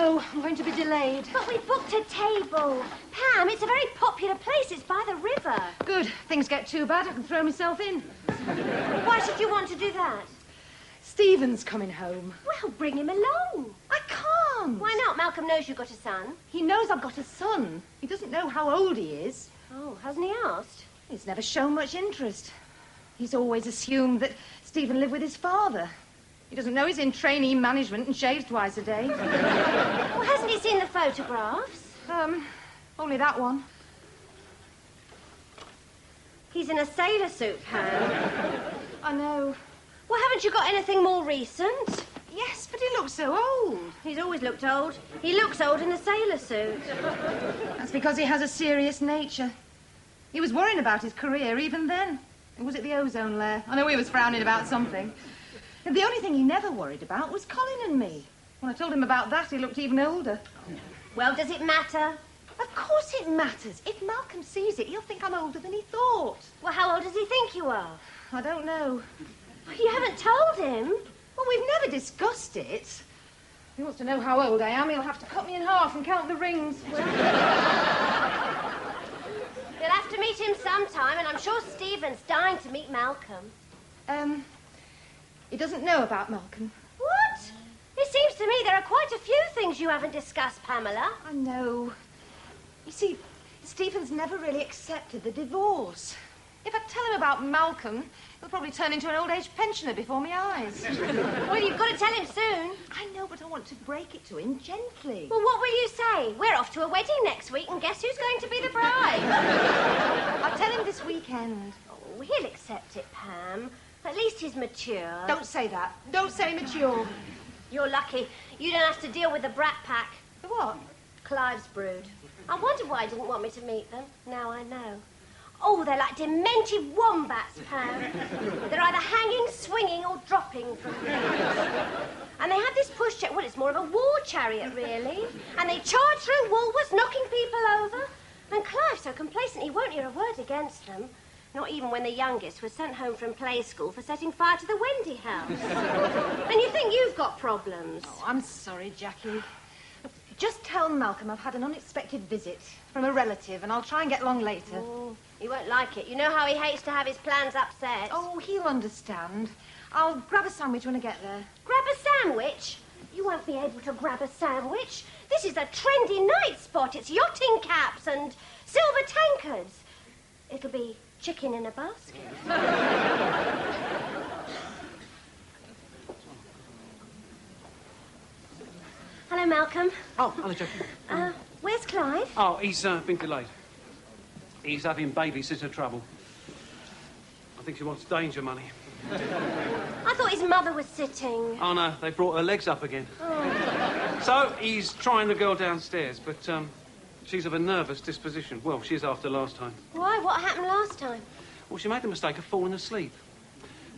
no, I'm going to be delayed. But we booked a table. Pam, it's a very popular place. It's by the river. Good. Things get too bad, I can throw myself in. Why should you want to do that? Stephen's coming home. Well, bring him along. I can't. Why not? Malcolm knows you've got a son. He knows I've got a son. He doesn't know how old he is. Oh, hasn't he asked? He's never shown much interest. He's always assumed that Stephen lived with his father. He doesn't know he's in trainee management and shaves twice a day. Well, hasn't he seen the photographs? Only that one. He's in a sailor suit, Pam. I know. Well, haven't you got anything more recent? Yes, but he looks so old. He's always looked old. He looks old in a sailor suit. That's because he has a serious nature. He was worrying about his career even then. Was it the ozone layer? I know he was frowning about something. And the only thing he never worried about was Colin and me. When I told him about that, he looked even older. Well, does it matter? Of course it matters. If Malcolm sees it, he'll think I'm older than he thought. Well, how old does he think you are? I don't know. You haven't told him? Well, we've never discussed it. If he wants to know how old I am, he'll have to cut me in half and count the rings. You'll have to meet him sometime, and I'm sure Stephen's dying to meet Malcolm. He doesn't know about Malcolm. What? It seems to me there are quite a few things you haven't discussed, Pamela. I know. You see, Stephen's never really accepted the divorce. If I tell him about Malcolm, he'll probably turn into an old-age pensioner before my eyes. Well, you've got to tell him soon. I know, but I want to break it to him gently. Well, what will you say? We're off to a wedding next week, and guess who's going to be the bride? I'll tell him this weekend. Oh, he'll accept it, Pam. At least he's mature. Don't say that. Don't say mature. You're lucky. You don't have to deal with the brat pack. The what? Clive's brood. I wondered why he didn't want me to meet them. Now I know. Oh, they're like demented wombats, Pam. They're either hanging, swinging, or dropping from things. And they have this pushchair. Well, it's more of a war chariot, really. And they charge through Woolworths, knocking people over. And Clive's so complacent, he won't hear a word against them. Not even when the youngest was sent home from play school for setting fire to the Wendy house. And you think you've got problems? Oh, I'm sorry, Jackie. Just tell Malcolm I've had an unexpected visit from a relative, and I'll try and get along later. Oh, he won't like it. You know how he hates to have his plans upset. Oh, he'll understand. I'll grab a sandwich when I get there. Grab a sandwich? You won't be able to grab a sandwich. This is a trendy night spot. It's yachting caps and silver tankards. It'll be chicken in a basket. Hello, Malcolm. Oh, hello, Jackie. Where's Clive? Oh, he's been delayed. He's having babysitter trouble. I think she wants danger money. I thought his mother was sitting. Oh, no, they brought her legs up again. Oh. So he's trying the girl downstairs, but she's of a nervous disposition. Well, she is after last time. Why? What happened last time? Well, she made the mistake of falling asleep.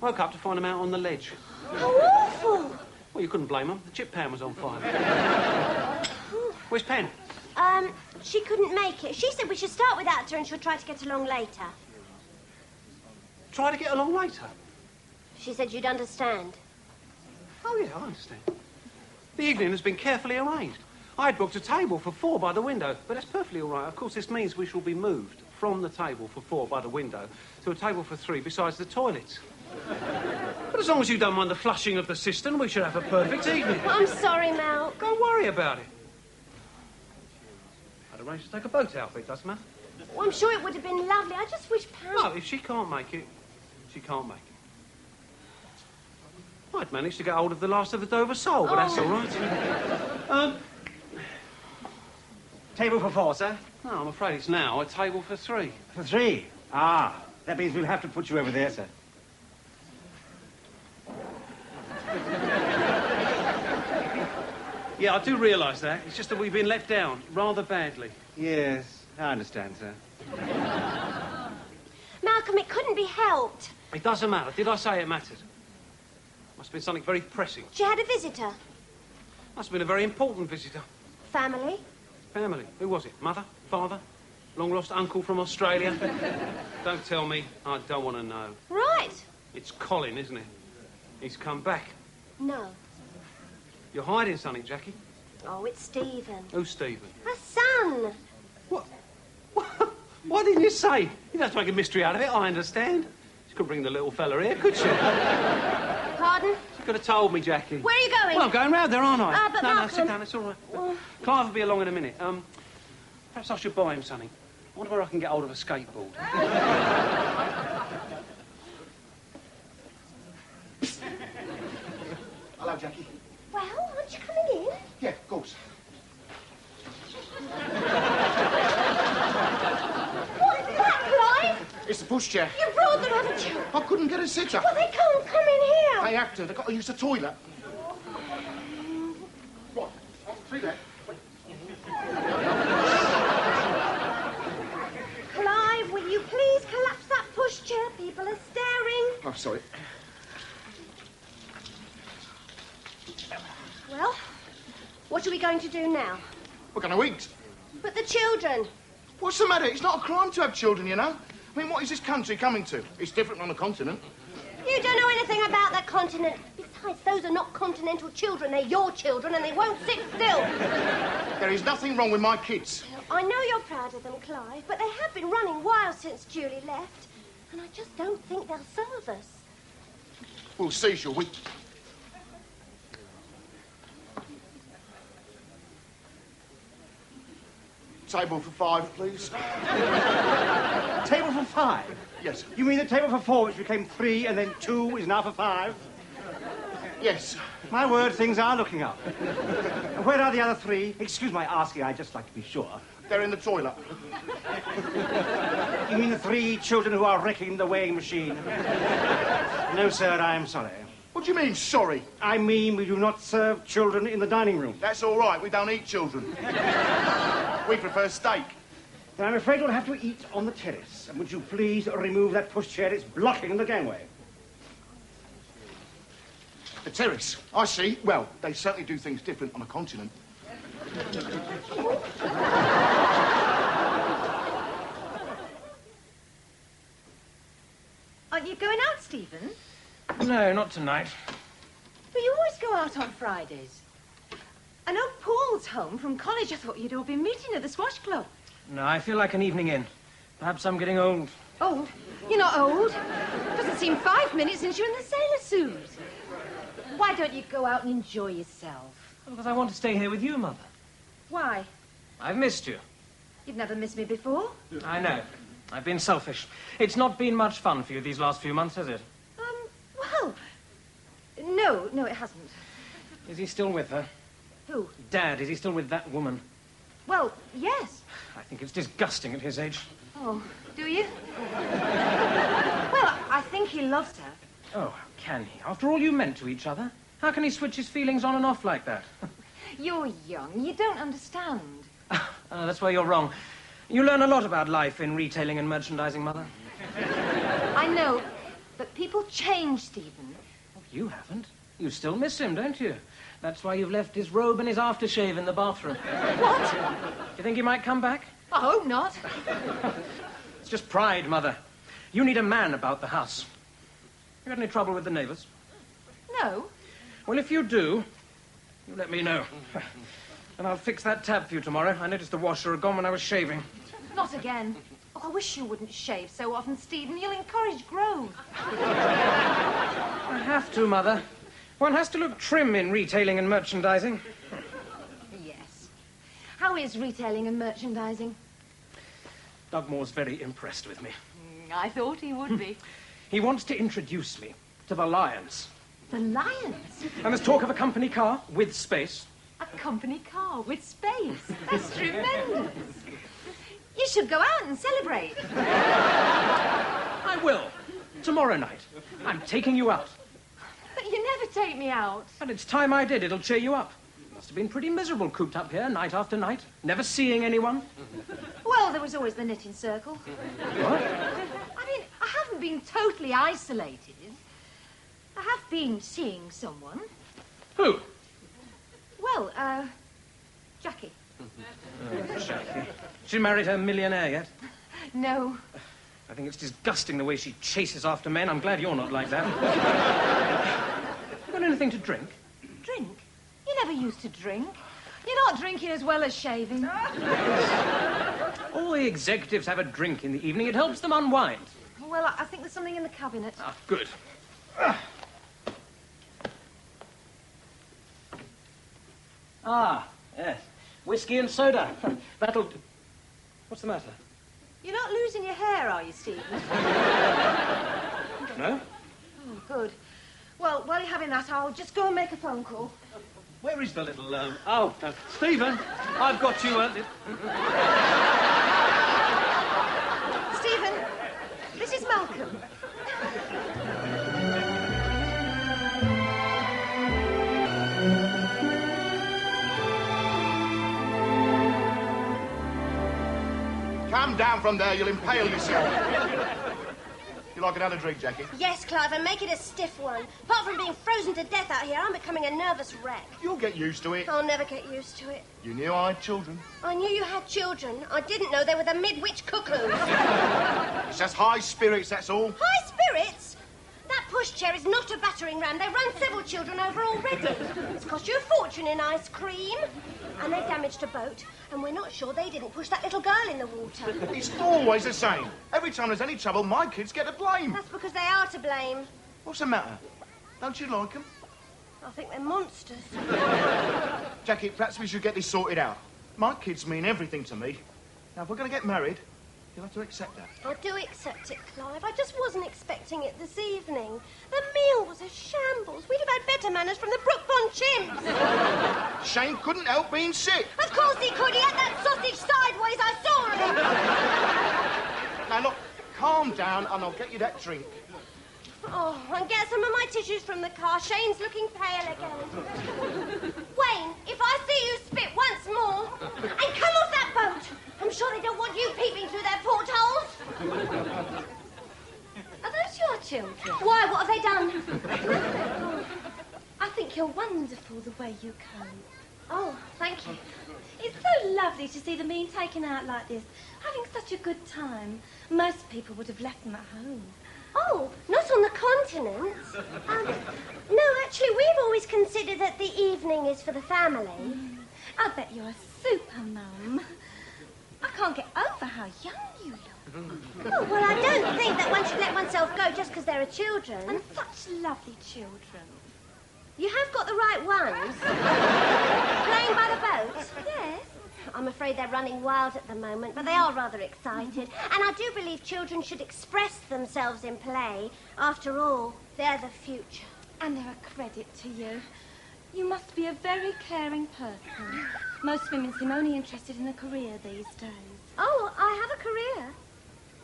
Woke up to find him out on the ledge. How awful! Well, you couldn't blame him. The chip pan was on fire. Where's Pen? She couldn't make it. She said we should start without her and she'll try to get along later. Try to get along later. She said you'd understand. Oh, yeah, I understand. The evening has been carefully arranged. I had booked a table for 4 by the window, but that's perfectly all right. Of course, this means we shall be moved from the table for 4 by the window to a table for 3 besides the toilets. But as long as you don't mind the flushing of the cistern, we should have a perfect evening. I'm sorry, Mal. Don't worry about it. I'd arrange to take a boat out, but it doesn't matter. Well, I'm sure it would have been lovely. I just wish Pam... No, if she can't make it, she can't make it. I'd managed to get hold of the last of the Dover Soul, but that's all right. Table for 4, sir? No, I'm afraid it's now a table for 3. For 3? Ah, that means we'll have to put you over there, sir. Yeah, I do realise that. It's just that we've been let down rather badly. Yes, I understand, sir. Malcolm, it couldn't be helped. It doesn't matter. Did I say it mattered? Must have been something very pressing. She had a visitor. Must have been a very important visitor. Family? Family. Who was it? Mother? Father? Long-lost uncle from Australia? Don't tell me. I don't want to know. Right. It's Colin, isn't it? He's come back. No. You're hiding something, Jackie. Oh, it's Stephen. Who's Stephen? Her son. What? Why didn't you say? You don't have to make a mystery out of it, I understand. She couldn't bring the little fella here, could she? Pardon? She could have told me, Jackie. Where are you going? Well, I'm going round there, aren't I? But no, Malcolm... sit down, it's all right. Clive will be along in a minute. Perhaps I should buy him something. I wonder where I can get hold of a skateboard. Hello, Jackie. Well, aren't you coming in? Yeah, of course. What is that, Clive? It's the pushchair. You brought them, haven't you? I couldn't get a sitter. Well, they can't come in here. They have to. They've got to use the toilet. What? See that? Clive, will you please collapse that pushchair? People are staring. Oh, sorry. Well, what are we going to do now? We're going to eat. But the children. What's the matter? It's not a crime to have children, you know. I mean, what is this country coming to? It's different on the continent. You don't know anything about that continent. Besides, those are not continental children. They're your children, and they won't sit still. There is nothing wrong with my kids. I know you're proud of them, Clive, but they have been running wild since Julie left, and I just don't think they'll serve us. We'll see, shall we? Table for 5, please. Table for 5? Yes. You mean the table for 4, which became 3, and then 2 is now for 5? Yes. My word, things are looking up. And where are the other 3? Excuse my asking, I'd just like to be sure. They're in the toilet. You mean the 3 children who are wrecking the weighing machine? No, sir, I am sorry. What do you mean, sorry? I mean we do not serve children in the dining room. That's all right. We don't eat children. We prefer steak. Then I'm afraid we'll have to eat on the terrace. And would you please remove that pushchair? It's blocking the gangway. The terrace. I see. Well, they certainly do things different on a continent. Aren't you going out, Stephen? No, not tonight. But you always go out on Fridays. I know Paul's home from college. I thought you'd all been meeting at the squash club. No, I feel like an evening in. Perhaps I'm getting old. Old? You're not old. Doesn't seem 5 minutes since you were in the sailor suit. Why don't you go out and enjoy yourself? Because I want to stay here with you, Mother. Why? I've missed you. You've never missed me before. I know. I've been selfish. It's not been much fun for you these last few months, has it? Well, no, it hasn't. Is he still with her? Who? Dad, is he still with that woman? Well, yes. I think it's disgusting at his age. Oh, do you? Well, I think he loves her. Oh, how can he? After all you meant to each other? How can he switch his feelings on and off like that? You're young. You don't understand. That's where you're wrong. You learn a lot about life in retailing and merchandising, Mother. I know, but people change, Stephen. Oh, you haven't. You still miss him, don't you? That's why you've left his robe and his aftershave in the bathroom. What? You think he might come back? I hope not. It's just pride, Mother. You need a man about the house. You got any trouble with the neighbours? No. Well, if you do, you let me know. And I'll fix that tab for you tomorrow. I noticed the washer had gone when I was shaving. Not again. Oh, I wish you wouldn't shave so often, Stephen. You'll encourage growth. I have to, Mother. One has to look trim in retailing and merchandising. Yes. How is retailing and merchandising? Dugmore's very impressed with me. I thought he would be. He wants to introduce me to the Lions. The Lions? And there's talk of a company car with space. A company car with space. That's tremendous. You should go out and celebrate. I will. Tomorrow night. I'm taking you out. But you never take me out. And it's time I did. It'll cheer you up. Must have been pretty miserable cooped up here night after night. Never seeing anyone. Well, there was always the knitting circle. What? I mean, I haven't been totally isolated. I have been seeing someone. Who? Well, Jackie. Jackie. She married her millionaire yet? No. I think it's disgusting the way she chases after men. I'm glad you're not like that. You got anything to drink? Drink? You never used to drink. You're not drinking as well as shaving. All the executives have a drink in the evening. It helps them unwind. Well, I think there's something in the cabinet. Ah, good. Ah, yes. Whiskey and soda. That'll do. What's the matter? You're not losing your hair, are you, Stephen? No? Oh, good. Well, while you're having that, I'll just go and make a phone call. Where is the little, Stephen, I've got you a... Stephen, this is Malcolm. Come down from there, you'll impale yourself. You like another drink, Jackie? Yes, Clive, and make it a stiff one. Apart from being frozen to death out here, I'm becoming a nervous wreck. You'll get used to it. I'll never get used to it. You knew I had children. I knew you had children. I didn't know they were the mid-witch cuckoos. It's just high spirits, that's all. High spirits? That pushchair is not a battering ram. They've run several children over already. It's cost you a fortune in ice cream. And they've damaged a boat. And we're not sure they didn't push that little girl in the water. It's always the same. Every time there's any trouble, my kids get the blame. That's because they are to blame. What's the matter? Don't you like them? I think they're monsters. Jackie, perhaps we should get this sorted out. My kids mean everything to me. Now, if we're going to get married, you'll have to accept that. I do accept it, Clive. I just wasn't expecting it this evening. The meal was a shambles. We'd have had better manners from the Brookbond chimps. Shane couldn't help being sick. Of course he could. He had that sausage sideways. I saw him. Now, look, calm down and I'll get you that drink. Oh, and get some of my tissues from the car. Shane's looking pale again. Wayne, if I see you spit once more and come off that boat, I'm sure they don't want you peeping through their portholes. Are those your children? Why, what have they done? I think you're wonderful the way you come. Oh, thank you. It's so lovely to see them being taken out like this, having such a good time. Most people would have left them at home. Oh, not on the continent. No, actually, we've always considered that the evening is for the family. I bet you're a super mum. I can't get over how young you look. Oh, well, I don't think that one should let oneself go just because there are children. And such lovely children. You have got the right ones. Playing by the boat? Yes. I'm afraid they're running wild at the moment, but they are rather excited. And I do believe children should express themselves in play. After all, they're the future. And they're a credit to you. You must be a very caring person. Most women seem only interested in a career these days. Oh, I have a career.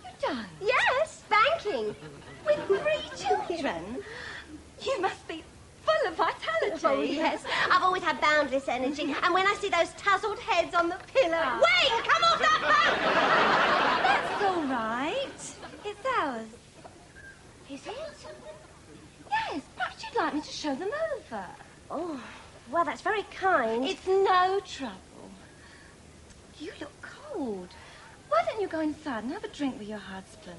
You don't? Yes, banking. With 3 children? You must be full of vitality. Oh, yes. I've always had boundless energy. And when I see those tousled heads on the pillow... Wayne, come off that That's all right. It's ours. boat! Is it? Yes, perhaps you'd like me to show them over. Oh, well, that's very kind. It's no trouble. You look cold. Why don't you go inside and have a drink with your husband?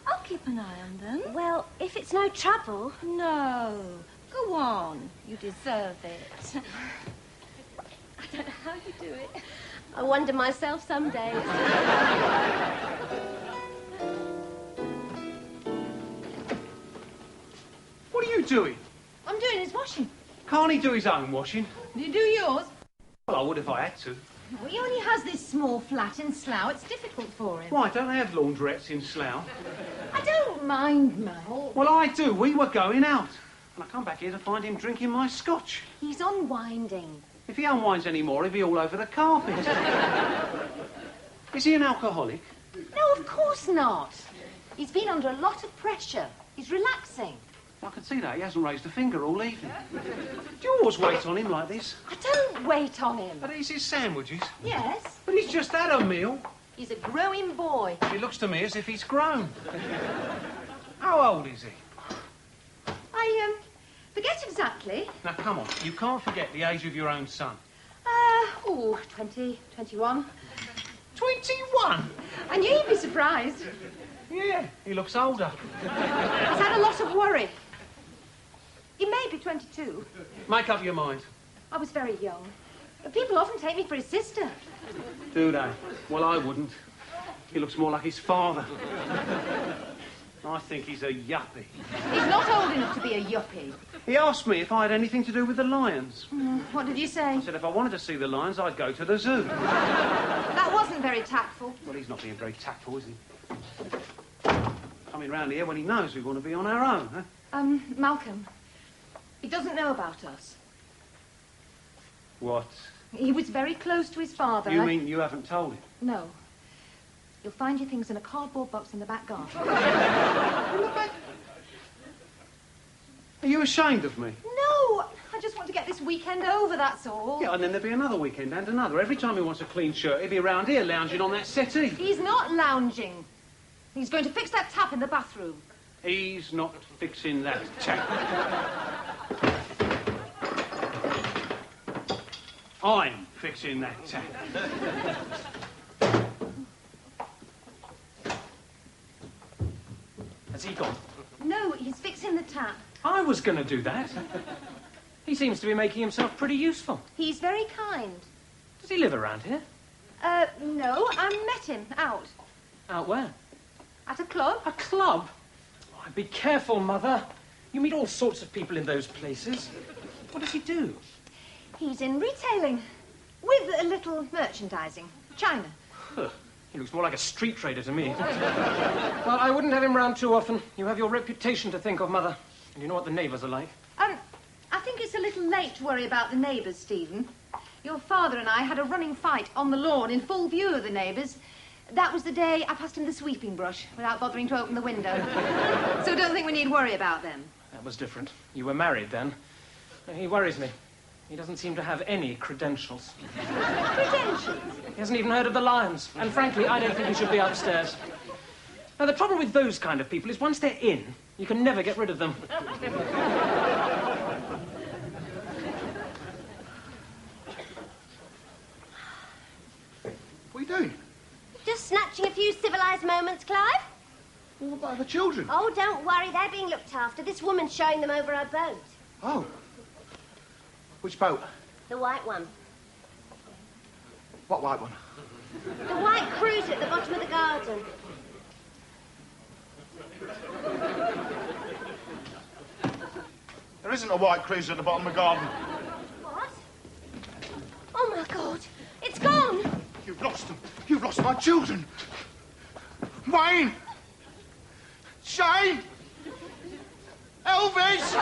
I'll keep an eye on them. Well, if it's no trouble... No. Go on. You deserve it. I don't know how you do it. I wonder myself some days. What are you doing? I'm doing his washing. Can't he do his own washing? Do you do yours? Well, I would if I had to. Well, he only has this small flat in Slough. It's difficult for him. Why, don't they have laundrettes in Slough? I don't mind, Mal. Well, I do. We were going out. And I come back here to find him drinking my scotch. He's unwinding. If he unwinds any more, he'll be all over the carpet. Is he an alcoholic? No, of course not. He's been under a lot of pressure. He's relaxing. I can see that. He hasn't raised a finger all evening. Do you always wait on him like this? I don't wait on him. But eats his sandwiches. Yes, But he's just had a meal. he's a growing boy. It looks to me as if he's grown. How old is he? I forget exactly. Now, come on. You can't forget the age of your own son. 20, 21. 21? I knew you'd be surprised. Yeah, he looks older. He's had a lot of worry. He may be 22. Make up your mind. I was very young. But people often take me for his sister. Do they? Well, I wouldn't. He looks more like his father. I think he's a yuppie. He's not old enough to be a yuppie. He asked me if I had anything to do with the lions. What did you say? I said if I wanted to see the lions, I'd go to the zoo. That wasn't very tactful. Well, he's not being very tactful, is he? Coming round here when he knows we want to be on our own, huh? Malcolm, he doesn't know about us. What? He was very close to his father. You mean you haven't told him? No. You'll find your things in a cardboard box in the back garden. Are you ashamed of me? No! I just want to get this weekend over, that's all. Yeah, and then there'll be another weekend and another. Every time he wants a clean shirt, he'll be around here lounging on that settee. He's not lounging. He's going to fix that tap in the bathroom. He's not fixing that tap. I'm fixing that tap. Has he gone? No, he's fixing the tap. I was going to do that. He seems to be making himself pretty useful. He's very kind. Does he live around here? No, I met him out. Out where? At a club. A club? Oh, be careful, Mother. You meet all sorts of people in those places. What does he do? He's in retailing. With a little merchandising. China. Huh. He looks more like a street trader to me. Well, I wouldn't have him round too often. You have your reputation to think of, Mother. And you know what the neighbours are like. I think it's a little late to worry about the neighbours, Stephen. Your father and I had a running fight on the lawn in full view of the neighbours. That was the day I passed him the sweeping brush without bothering to open the window. So I don't think we need worry about them. That was different. You were married then. He worries me. He doesn't seem to have any credentials. Credentials? He hasn't even heard of the lions. And frankly, I don't think he should be upstairs. Now, the trouble with those kind of people is once they're in, you can never get rid of them. What are you doing? Just snatching a few civilised moments, Clive. What about the children? Oh, don't worry, they're being looked after. This woman's showing them over her boat. Oh. Which boat? The white one. What white one? The white cruiser at the bottom of the garden. There isn't a white cruiser at the bottom of the garden. What? Oh, my God. It's gone. You've lost them. You've lost my children. Wayne! Shane! Elvis!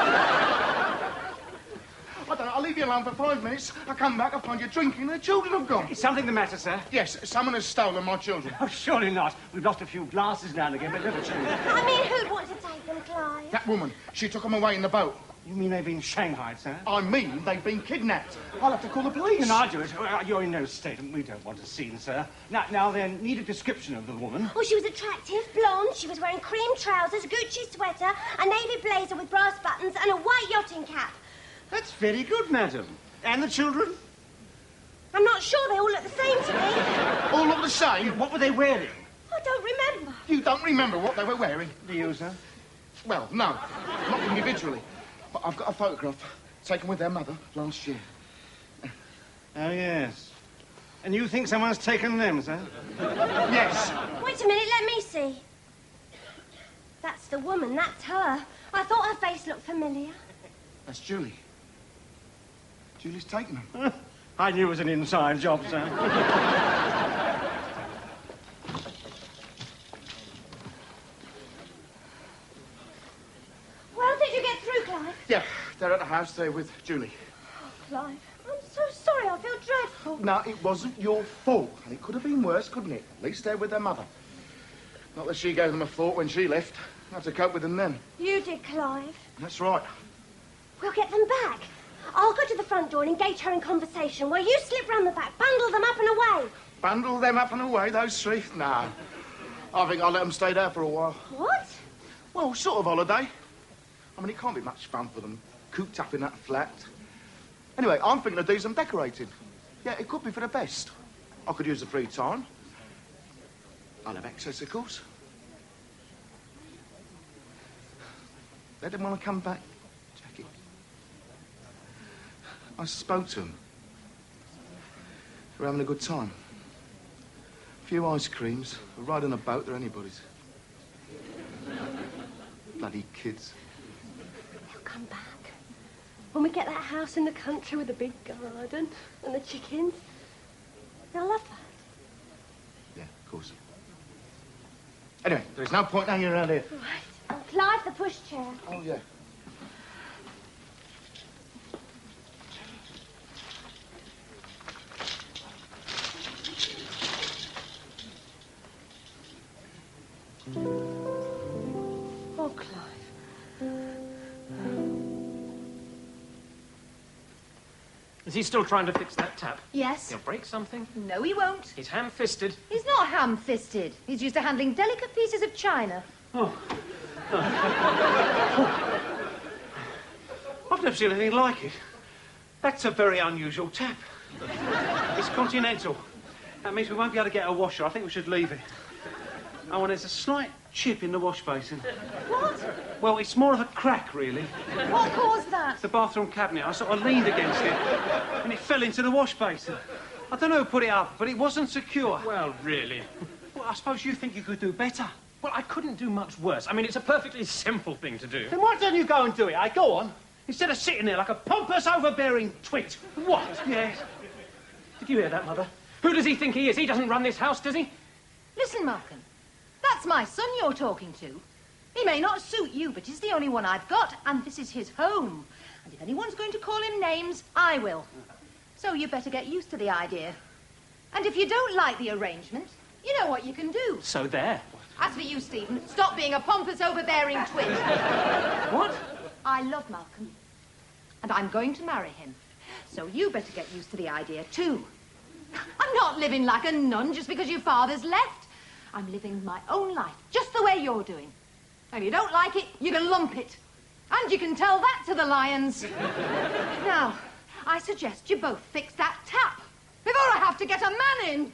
I don't know, I'll leave you alone for 5 minutes. I come back, I find you drinking, and the children have gone. Is something the matter, sir? Yes, someone has stolen my children. Oh, surely not. We've lost a few glasses now and again, but never children. I mean, who'd want to take them, Clive? That woman, she took them away in the boat. You mean they've been shanghaied, sir? I mean, they've been kidnapped. I'll have to call the police. Can I do it? You're in no state, and we don't want a scene, sir. Now then, need a description of the woman. Oh, she was attractive, blonde. She was wearing cream trousers, a Gucci sweater, a navy blazer with brass buttons, and a white yachting cap. That's very good, madam. And the children? I'm not sure. They all look the same to me. All look the same. What were they wearing? I don't remember. You don't remember what they were wearing? Do you, sir? Well, no, not individually. But I've got a photograph taken with their mother last year. Oh, yes. And you think someone's taken them, sir? Yes. Wait a minute. Let me see. That's the woman. That's her. I thought her face looked familiar. That's Julie. Julie's taken them. I knew it was an inside job, sir. Well, did you get through, Clive? Yeah, they're at the house there with Julie. Oh, Clive, I'm so sorry. I feel dreadful. No, it wasn't your fault. And it could have been worse, couldn't it? At least they're with their mother. Not that she gave them a thought when she left. I had to cope with them then. You did, Clive. That's right. We'll get them back. I'll go to the front door and engage her in conversation while you slip round the back, bundle them up and away. Bundle them up and away, those three? No. I think I'll let them stay there for a while. What? Well, sort of holiday. I mean, it can't be much fun for them, cooped up in that flat. Anyway, I'm thinking of doing some decorating. Yeah, it could be for the best. I could use the free time. I'll have access, of course. They didn't want to come back, Jackie. I spoke to them. We're having a good time. A few ice creams, a ride on a boat, they're anybody's. Bloody kids. They'll come back. When we get that house in the country with a big garden and the chickens, they'll love that. Yeah, of course. Anyway, there's no point hanging around here. Right. And Clive, the pushchair. Oh, yeah. Oh, Clive. Is he still trying to fix that tap? Yes. He'll break something? No, he won't. He's ham-fisted. He's not ham-fisted. He's used to handling delicate pieces of china. Oh. I've never seen anything like it. That's a very unusual tap. It's continental. That means we won't be able to get a washer. I think we should leave it. Oh, and there's a slight chip in the wash basin. What? Well, it's more of a crack, really. What caused that? It's the bathroom cabinet. I sort of leaned against it, and it fell into the wash basin. I don't know who put it up, but it wasn't secure. Well, really? Well, I suppose you think you could do better. Well, I couldn't do much worse. I mean, it's a perfectly simple thing to do. Then why don't you go and do it, eh? Go on. Instead of sitting there like a pompous, overbearing twit. What? Yes. Did you hear that, Mother? Who does he think he is? He doesn't run this house, does he? Listen, Malcolm. That's my son you're talking to. He may not suit you, but he's the only one I've got, and this is his home. And if anyone's going to call him names, I will. So you better get used to the idea. And if you don't like the arrangement, you know what you can do. So there. As for you, Stephen, stop being a pompous, overbearing twit. What? I love Malcolm, and I'm going to marry him. So you better get used to the idea, too. I'm not living like a nun just because your father's left. I'm living my own life, just the way you're doing. And if you don't like it, you can lump it. And you can tell that to the lions. Now, I suggest you both fix that tap before I have to get a man in.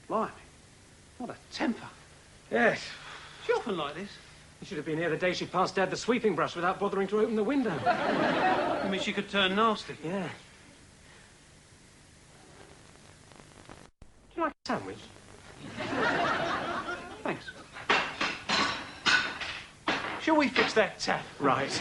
Blimey. What a temper. Yes. She often like this. You should have been here the day she passed Dad the sweeping brush without bothering to open the window. I mean, she could turn nasty. Yeah. Do you like a sandwich? Thanks. Shall we fix that tap? Right.